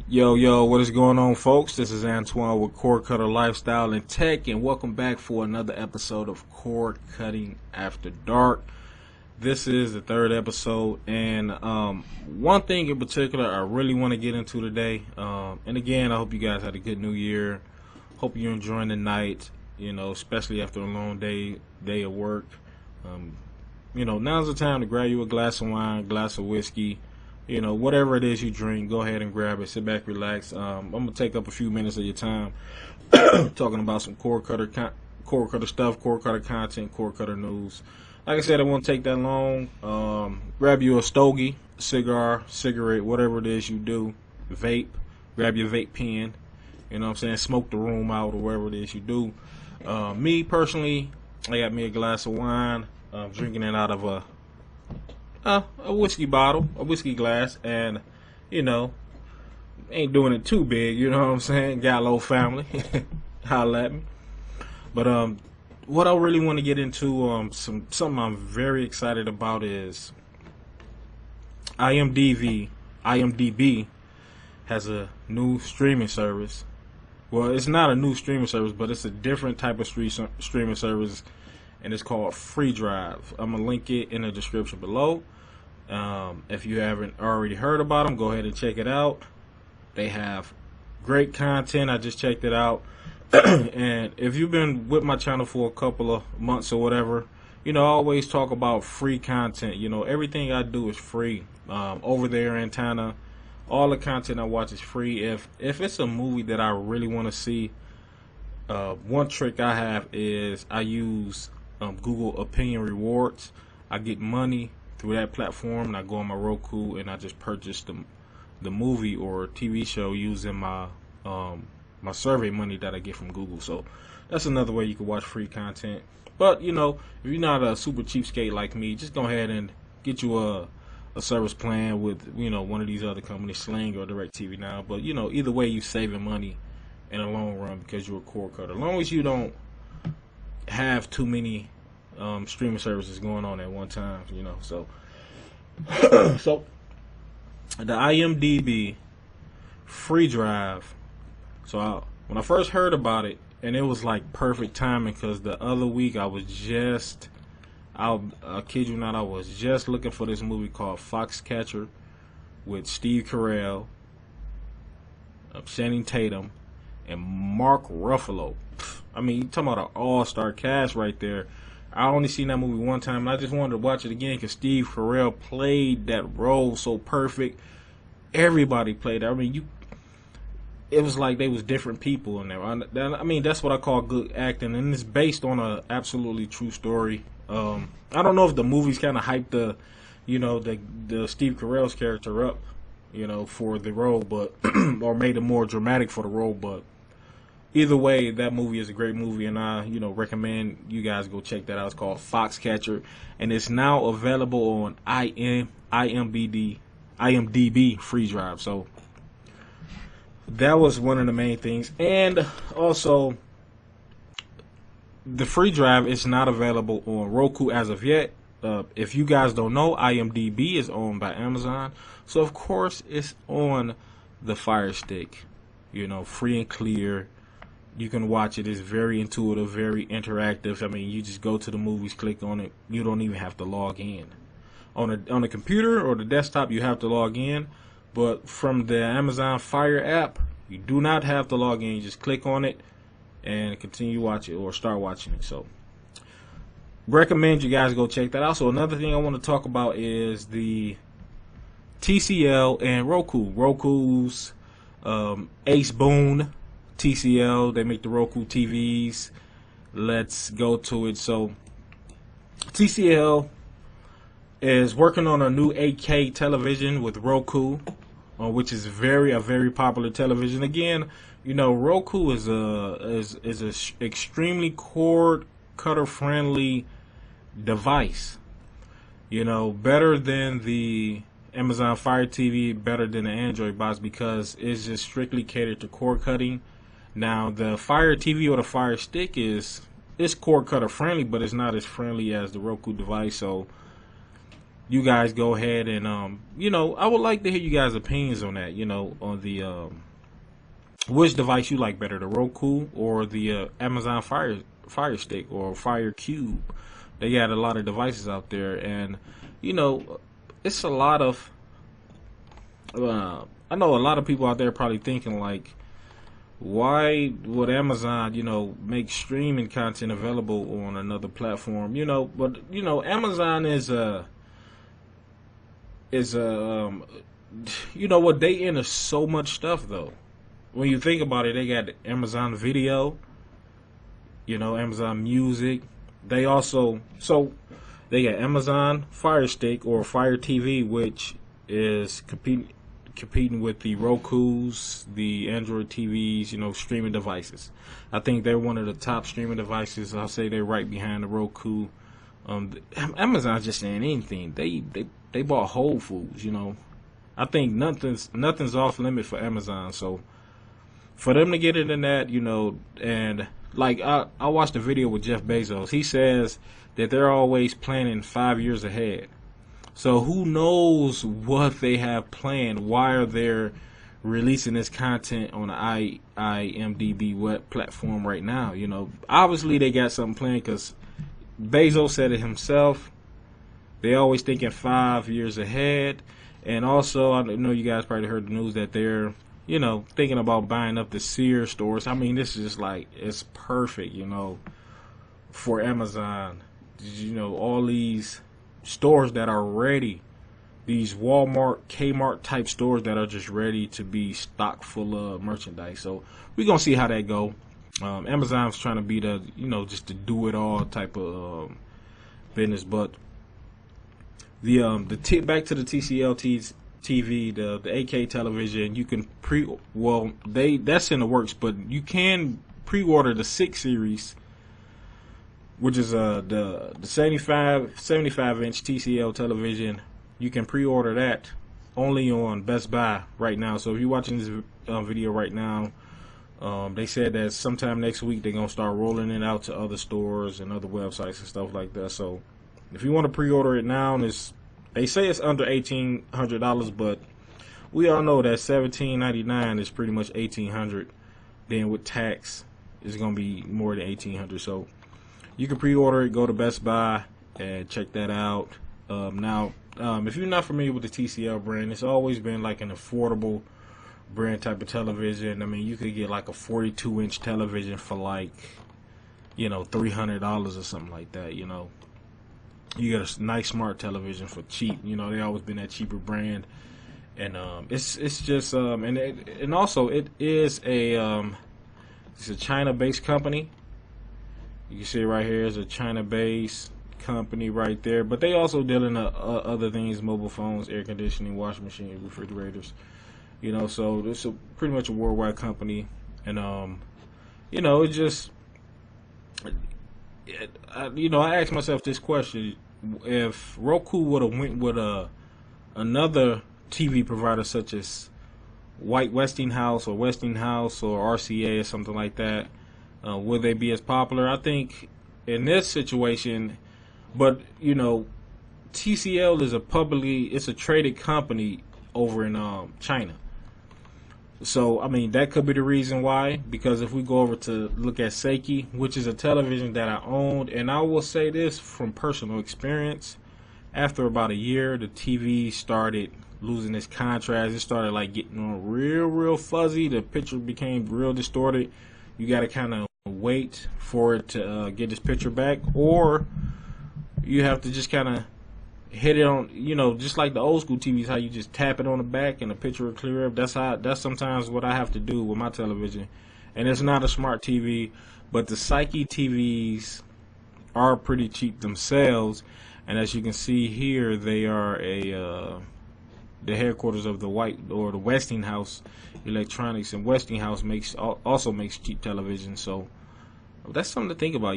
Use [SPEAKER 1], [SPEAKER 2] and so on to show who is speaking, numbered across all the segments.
[SPEAKER 1] Yo, what is going on, folks? This is Antoine with Cord Cutter Lifestyle and Tech, and welcome back for another episode of Cord Cutting After Dark. This is the third episode, and one thing in particular I really want to get into today, and again, I hope you guys had a good new year. Hope you're enjoying the night, especially after a long day of work. Now's the time to grab you a glass of wine, glass of whiskey. Whatever it is you drink, go ahead and grab it. Sit back, relax. I'm gonna take up a few minutes of your time talking about some cord cutter stuff, cord cutter content, cord cutter news. Like I said, it won't take that long. Grab you a stogie, cigar, cigarette, whatever it is you do. Vape. Grab your vape pen. Smoke the room out or whatever it is you do. Me personally, I got me a glass of wine. I'm drinking it out of a whiskey bottle, a whiskey glass, and ain't doing it too big, Got a little family. Holla at me. But what I really want to get into, something I'm very excited about is IMDb has a new streaming service. Well, it's not a new streaming service, but it's a different type of streaming service, and it's called Freedive. I'm gonna link it in the description below. If you haven't already heard about them, go ahead and check it out. They have great content. I just checked it out. And if you've been with my channel for a couple of months or whatever, I always talk about free content. Everything I do is free. Over there, Antenna, all the content I watch is free. If it's a movie that I really want to see, one trick I have is I use Google Opinion Rewards. I get money through that platform, and I go on my Roku and I just purchase the movie or TV show using my my survey money that I get from Google. So that's another way you can watch free content. But if you're not a super cheapskate like me, just go ahead and get you a service plan with one of these other companies, Sling or DirecTV Now. But either way, you saving money in the long run because you're a cord cutter. As long as you don't have too many streaming services going on at one time, so so the IMDb Freedive. So when I first heard about it, and it was like perfect timing because the other week I kid you not, I was just looking for this movie called Foxcatcher with Steve Carell, Channing Tatum, and Mark Ruffalo. I mean, you talking about an all-star cast right there. I only seen that movie one time, and I just wanted to watch it again because Steve Carell played that role so perfect. Everybody played it. I mean, it was like they was different people in there. I mean, that's what I call good acting, and it's based on a absolutely true story. I don't know if the movies kind of hyped the Steve Carell's character up, for the role, but or made it more dramatic for the role, but. Either way, that movie is a great movie, and I, recommend you guys go check that out. It's called Foxcatcher, and it's now available on IMDb Freedive. So that was one of the main things, and also the Freedive is not available on Roku as of yet. If you guys don't know, IMDb is owned by Amazon, so of course it's on the Fire Stick, free and clear. You can watch it. It's very intuitive, very interactive. I mean, you just go to the movies, click on it. You don't even have to log in. On a computer or the desktop, you have to log in. But from the Amazon Fire app, you do not have to log in. You just click on it and continue watching or start watching it. So, recommend you guys go check that out. So, another thing I want to talk about is the TCL and Roku. Roku's Ace Boone. TCL, they make the Roku TVs. Let's go to it. So TCL is working on a new 8K television with Roku, which is a very popular television. Again, Roku is a extremely cord cutter friendly device. Better than the Amazon Fire TV, better than the Android box because it's just strictly catered to cord cutting. Now, the Fire TV or the Fire Stick it's cord cutter friendly, but it's not as friendly as the Roku device. So you guys go ahead and I would like to hear you guys' opinions on that. On the which device you like better, the Roku or the Amazon Fire Stick or Fire Cube. They got a lot of devices out there, and it's a lot of. I know a lot of people out there probably thinking like, why would Amazon, make streaming content available on another platform? But Amazon what, they into so much stuff though. When you think about it, they got Amazon Video, Amazon Music. They also they got Amazon Fire Stick or Fire TV, which is competing with the Rokus, the Android TVs, streaming devices. I think they're one of the top streaming devices. I'll say they're right behind the Roku. Amazon's just saying anything. They bought Whole Foods. I think nothing's off limit for Amazon. So for them to get into that, and like I watched a video with Jeff Bezos. He says that they're always planning 5 years ahead. So who knows what they have planned? Why are they releasing this content on the IMDb web platform right now? Obviously they got something planned, because Bezos said it himself. They always thinking 5 years ahead. And also, I know you guys probably heard the news that they're, thinking about buying up the Sears stores. I mean, this is just like, it's perfect, for Amazon. All these stores that are ready, these Walmart, Kmart type stores that are just ready to be stocked full of merchandise. So we're gonna see how that go. Amazon's trying to be the just to do it all type of business. But the back to the TCL TV, the 8K television, you can that's in the works, but you can pre-order the 6 series, which is the 75 inch TCL television. You can pre-order that only on Best Buy right now. So if you're watching this video right now, they said that sometime next week they're gonna start rolling it out to other stores and other websites and stuff like that. So if you want to pre-order it now, they say it's under $1,800, but we all know that $1,799 is pretty much $1,800. Then with tax, it's gonna be more than $1,800. So you can pre-order it. Go to Best Buy and check that out. Now, if you're not familiar with the TCL brand, it's always been like an affordable brand type of television. I mean, you could get like a 42-inch television for like, $300 or something like that. You get a nice smart television for cheap. They always been that cheaper brand, and it's just and also it is it's a China-based company. You can see right here is a China-based company right there, but they also deal in other things: mobile phones, air conditioning, washing machines, refrigerators. So it's pretty much a worldwide company, and it just, I asked myself this question: if Roku would have went with another TV provider such as Westinghouse or RCA or something like that, would they be as popular? I think in this situation, but TCL is it's a traded company over in China. So I mean that could be the reason why. Because if we go over to look at Seiki, which is a television that I owned, and I will say this from personal experience, after about a year, the TV started losing its contrast. It started like getting on real fuzzy. The picture became real distorted. You got to kind of wait for it to get this picture back, or you have to just kind of hit it on, just like the old school TVs, how you just tap it on the back and the picture will clear up. That's sometimes what I have to do with my television. And it's not a smart TV, but the Seiki TVs are pretty cheap themselves. And as you can see here, they are the headquarters of the Westinghouse Electronics, and Westinghouse also makes cheap television. So that's something to think about,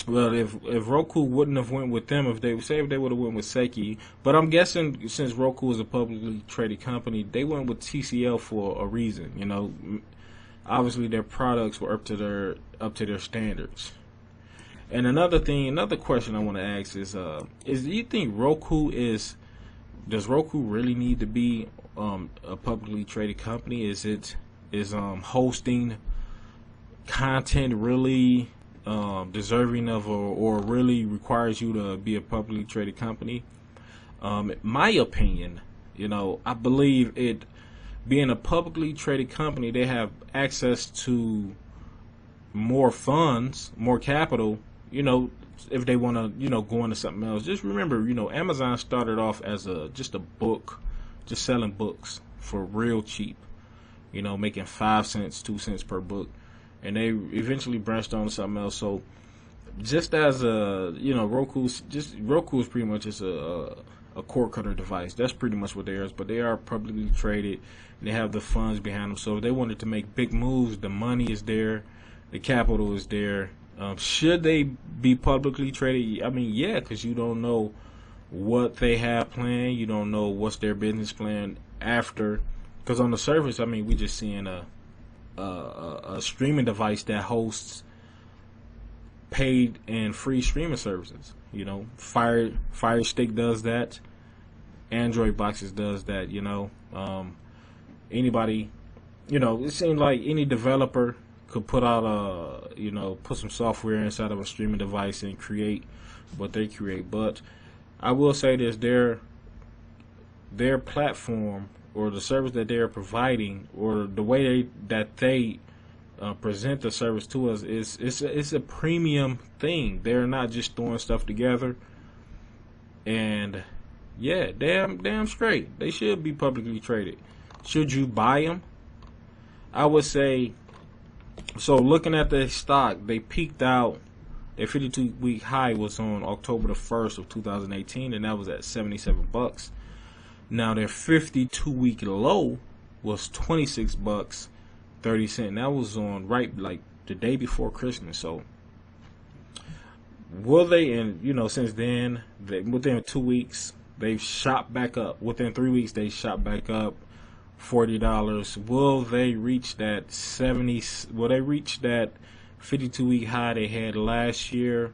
[SPEAKER 1] Well, if Roku wouldn't have went with them, if they would have went with Seiki, but I'm guessing since Roku is a publicly traded company, they went with TCL for a reason. Obviously their products were up to their standards. And another question I want to ask is do you think does Roku really need to be a publicly traded company? Is hosting content really deserving of or really requires you to be a publicly traded company? In my opinion, I believe it being a publicly traded company, they have access to more funds, more capital, if they want to, go into something else. Just remember, Amazon started off as just a book, just selling books for real cheap, making 5 cents, 2 cents per book. And they eventually branched on to something else. So just as Roku is pretty much just a cord cutter device. That's pretty much what they are. But they are publicly traded. They have the funds behind them. So if they wanted to make big moves, the money is there, the capital is there. Should they be publicly traded? I mean, yeah, because you don't know what they have planned. You don't know what's their business plan after. Because on the surface, I mean, we just seeing a streaming device that hosts paid and free streaming services. Fire Stick does that. Android boxes does that. Anybody, it seems like any developer could put out put some software inside of a streaming device and create what they create. But I will say this: their platform or the service that they're providing or the way they present the service to us it's a premium thing. They're not just throwing stuff together. And yeah, damn straight, they should be publicly traded. Should you buy them? I would say so. Looking at the stock, they peaked out. Their 52-week high was on October the 1st of 2018, and that was at $77. Now their 52-week low was $26.30. That was on like the day before Christmas. So will they? And since then, within 2 weeks, they've shot back up. Within 3 weeks, they shot back up $40. Will they reach that 70? Will they reach that 52-week high they had last year?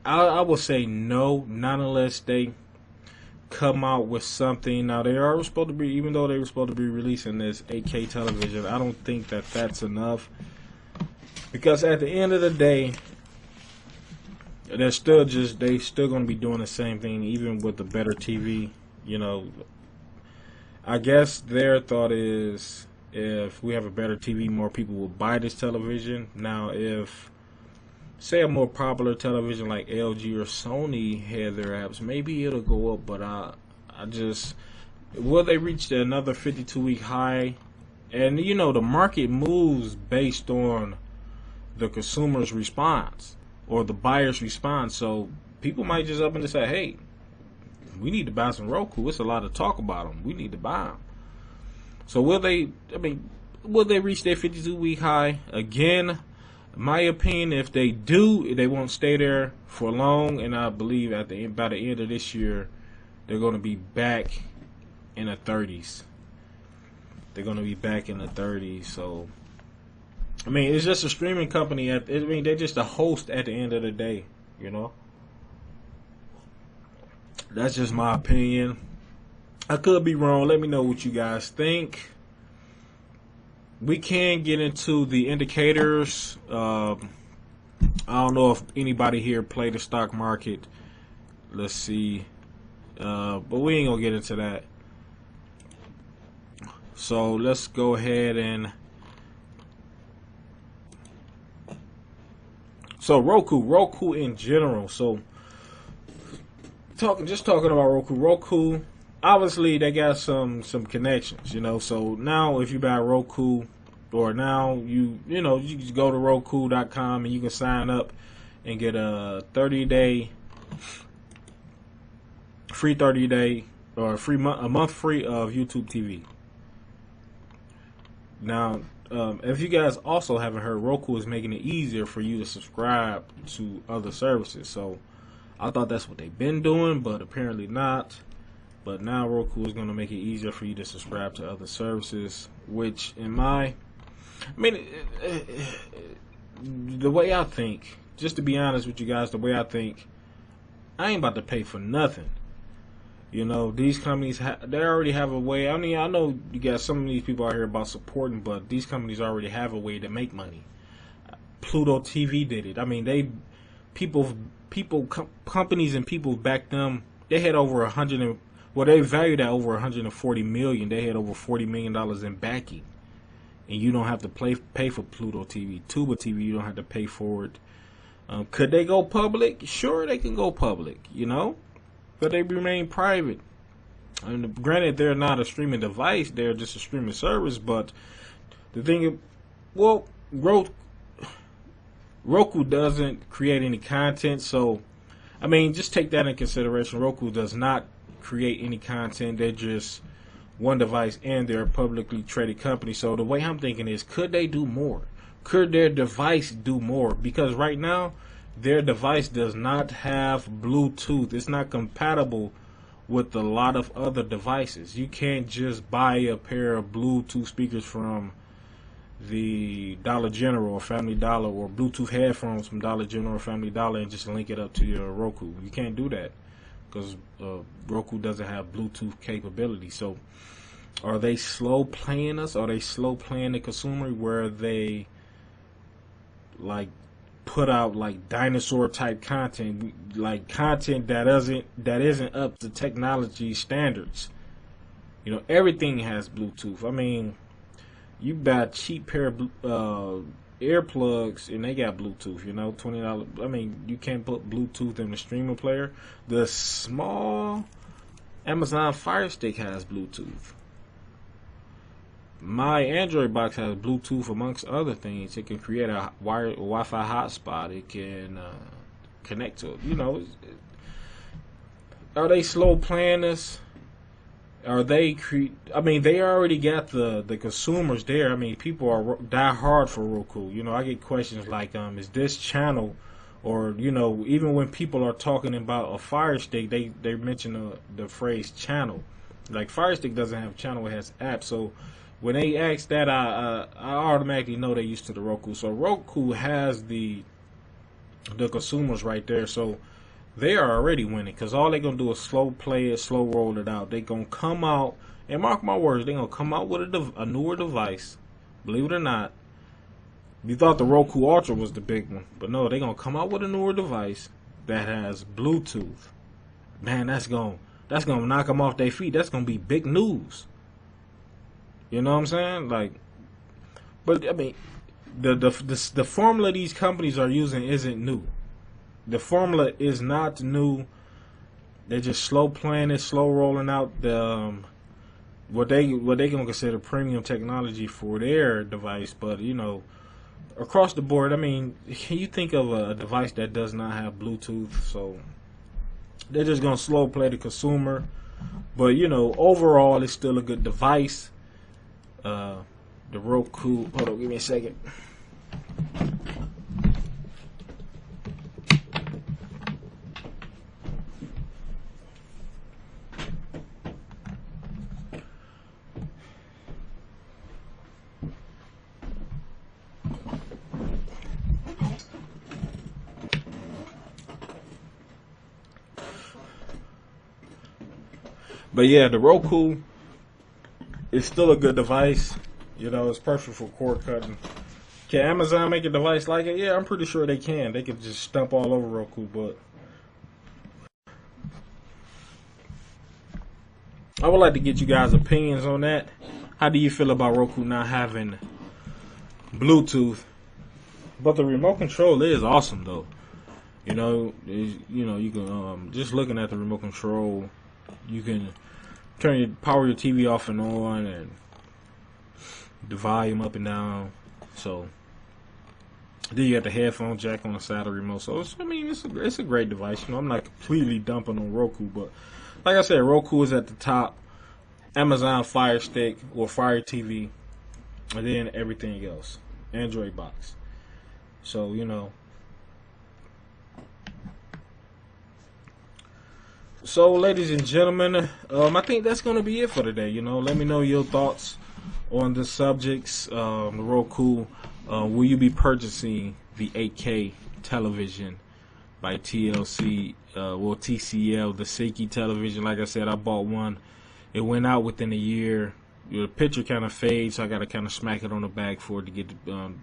[SPEAKER 1] I will say no, not unless they come out with something. Now they are supposed to be, even though they were supposed to be releasing this 8K television, I don't think that that's enough, because at the end of the day, they still going to be doing the same thing, even with the better TV. I guess their thought is if we have a better TV, more people will buy this television. Now, if say a more popular television like LG or Sony had their apps, maybe it'll go up. But I just, will they reach another 52-week high? And the market moves based on the consumer's response or the buyer's response. So people might just up and say, hey, we need to buy some Roku. It's a lot of talk about them. We need to buy them. So will they reach their 52-week high again? My opinion, if they do, they won't stay there for long, and I believe by the end of this year, they're going to be back in the 30s. They're going to be back in the 30s. So, I mean, it's just a streaming company. They're just a host at the end of the day. That's just my opinion. I could be wrong. Let me know what you guys think. We can get into the indicators. I don't know if anybody here played the stock market. Let's see. But we ain't going to get into that. So let's go ahead and... So Roku in general. So talking about Roku, obviously they got some connections, So now if you buy Roku, or now you just go to Roku.com and you can sign up and get a 30-day or a month free of YouTube TV. Now, if you guys also haven't heard, Roku is making it easier for you to subscribe to other services. So I thought that's what they've been doing, but apparently not. But now Roku is going to make it easier for you to subscribe to other services, which the way I think, just to be honest with you guys, the way I think, I ain't about to pay for nothing. You know, these companies, they already have a way. I mean, I know you got some of these people out here about supporting, but these companies already have a way to make money. Pluto TV did it. I mean, companies and people back them, they had over they valued at over 140 million. They had over $40 million in backing. And you don't have to pay for Pluto TV. Tuba TV, you don't have to pay for it. Could they go public? Sure, they can go public, you know, but they remain private. And granted, they're not a streaming device; they're just a streaming service. But the thing is, well, Roku doesn't create any content, so I mean, just take that in consideration. Roku does not create any content; they're just one device, and they're a publicly traded company. So the way I'm thinking is, could they do more? Could their device do more? Because right now, their device does not have Bluetooth. It's not compatible with a lot of other devices. You can't just buy a pair of Bluetooth speakers from the Dollar General or Family Dollar, or Bluetooth headphones from Dollar General or Family Dollar, and just link it up to your Roku. You can't do that because Roku doesn't have Bluetooth capability. So are they slow playing us? Are they slow playing the consumer, where they like put out like dinosaur type content, like content that isn't up to technology standards? You know, everything has Bluetooth. I mean, you buy a cheap pair of earplugs and they got Bluetooth, you know, $20. I mean, you can't put Bluetooth in the streaming player. The small Amazon Fire Stick has Bluetooth. My Android box has Bluetooth amongst other things. It can create a Wi-Fi hotspot. It can connect to it. You know, are they slow playing this? Are they I mean, they already got the consumers there. I mean, people are die hard for Roku. You know, I get questions like, is this channel, or you know, even when people are talking about a Fire Stick, they mention the phrase channel. Like Fire Stick doesn't have channel; it has apps. So when they ask that, I automatically know they're used to the Roku. So Roku has the consumers right there. So they are already winning, because all they're going to do is slow play it, slow roll it out. They're going to come out, and mark my words, they're going to come out with a newer device. Believe it or not. You thought the Roku Ultra was the big one, but no, they're going to come out with a newer device that has Bluetooth. Man, that's going to knock them off their feet. That's going to be big news. You know what I'm saying? Like, but I mean, the formula these companies are using isn't new. The formula is not new. They're just slow playing it, slow rolling out the what they gonna consider premium technology for their device. But you know, across the board, I mean, can you think of a device that does not have Bluetooth? So they're just gonna slow play the consumer. But you know, overall, it's still a good device. The Roku. Hold on, give me a second. But yeah, the Roku is still a good device. You know, it's perfect for cord cutting. Can Amazon make a device like it? Yeah, I'm pretty sure they can. They could just stump all over Roku, but I would like to get you guys' opinions on that. How do you feel about Roku not having Bluetooth? But the remote control is awesome, though. You know, you can just looking at the remote control, you can power your TV off and on, and the volume up and down. So then you got the headphone jack on the side of the remote. So it's a great device. You know, I'm not completely dumping on Roku, but like I said, Roku is at the top. Amazon Fire Stick or Fire TV, and then everything else. Android box. So you know. So, ladies and gentlemen, I think that's going to be it for today. You know, let me know your thoughts on the subjects. The Roku Will you be purchasing the 8K television by TCL, the Seiki television? Like I said, I bought one. It went out within a year. The picture kind of fades, so I got to kind of smack it on the back for it to get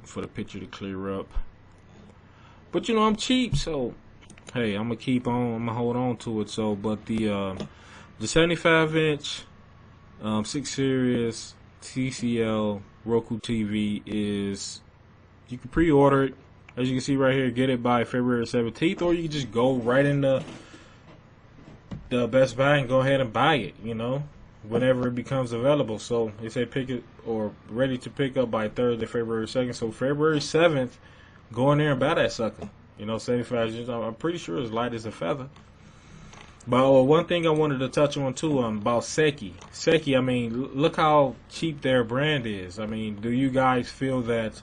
[SPEAKER 1] for the picture to clear up. But you know, I'm cheap, so hey, I'm gonna hold on to it. So, but the 75-inch 6 series TCL Roku TV is, you can pre-order it, as you can see right here. Get it by February 17th, or you can just go right in the Best Buy and go ahead and buy it, you know, whenever it becomes available. So they say pick it or ready to pick up by Thursday, February 2nd. So February 7th, go in there and buy that sucker. You know, 75 inches. I'm pretty sure it's light as a feather. But one thing I wanted to touch on too, about Seiki. Seiki, I mean, look how cheap their brand is. I mean, do you guys feel that,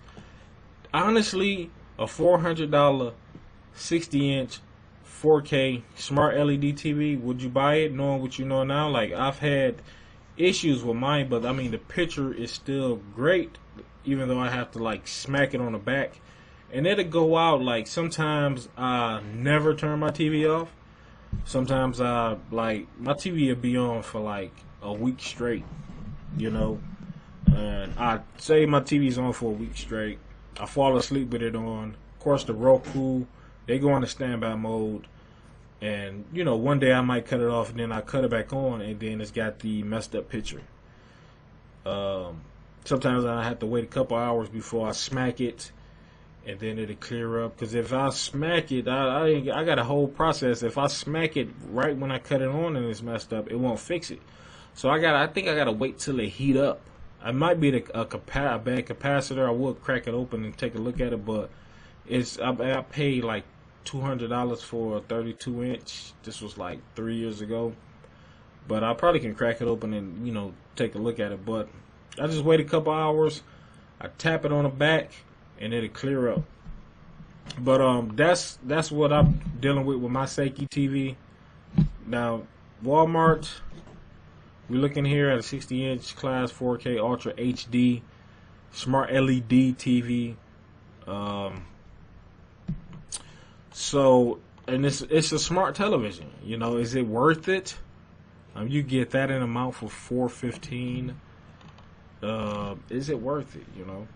[SPEAKER 1] honestly, a $400 60-inch 4K smart LED TV, would you buy it knowing what you know now? Like, I've had issues with mine, but I mean, the picture is still great, even though I have to like smack it on the back. And it'll go out, like, sometimes I never turn my TV off. Sometimes my TV will be on for like a week straight, you know. And I say my TV's on for a week straight. I fall asleep with it on. Of course, the Roku, they go into standby mode. And, you know, one day I might cut it off, and then I cut it back on, and then it's got the messed up picture. Sometimes I have to wait a couple hours before I smack it, and then it'll clear up. Because if I smack it, I got a whole process. If I smack it right when I cut it on and it's messed up, it won't fix it. So I think I gotta wait till it heat up. I might be a bad capacitor. I would crack it open and take a look at it, but I paid like $200 for a 32-inch. This was like 3 years ago. But I probably can crack it open and, you know, take a look at it. But I just wait a couple hours. I tap it on the back, and it'll clear up. But that's what I'm dealing with my Seiki TV. Now, Walmart, we're looking here at a 60-inch class 4K Ultra HD smart LED TV. So, and it's a smart television. You know, is it worth it? You get that in amount for $415. Is it worth it? You know.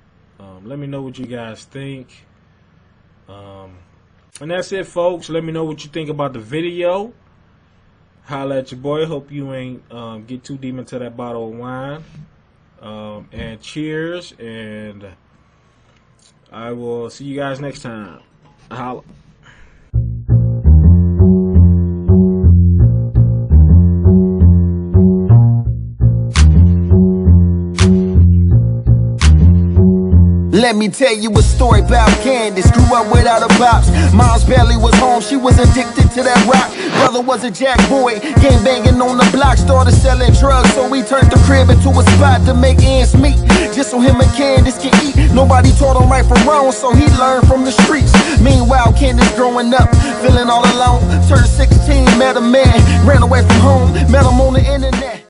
[SPEAKER 1] Let me know what you guys think. And that's it, folks. Let me know what you think about the video. Holla at your boy. Hope you ain't get too deep into that bottle of wine. And cheers. And I will see you guys next time. Holla.
[SPEAKER 2] Let me tell you a story about Candace. Grew up without a pops. Mom's barely was home, she was addicted to that rock. Brother was a jack boy, game banging on the block. Started selling drugs, so we turned the crib into a spot to make ends meet, just so him and Candace can eat. Nobody taught him right from wrong, so he learned from the streets. Meanwhile, Candace growing up, feeling all alone. Turned 16, met a man, ran away from home, met him on the internet.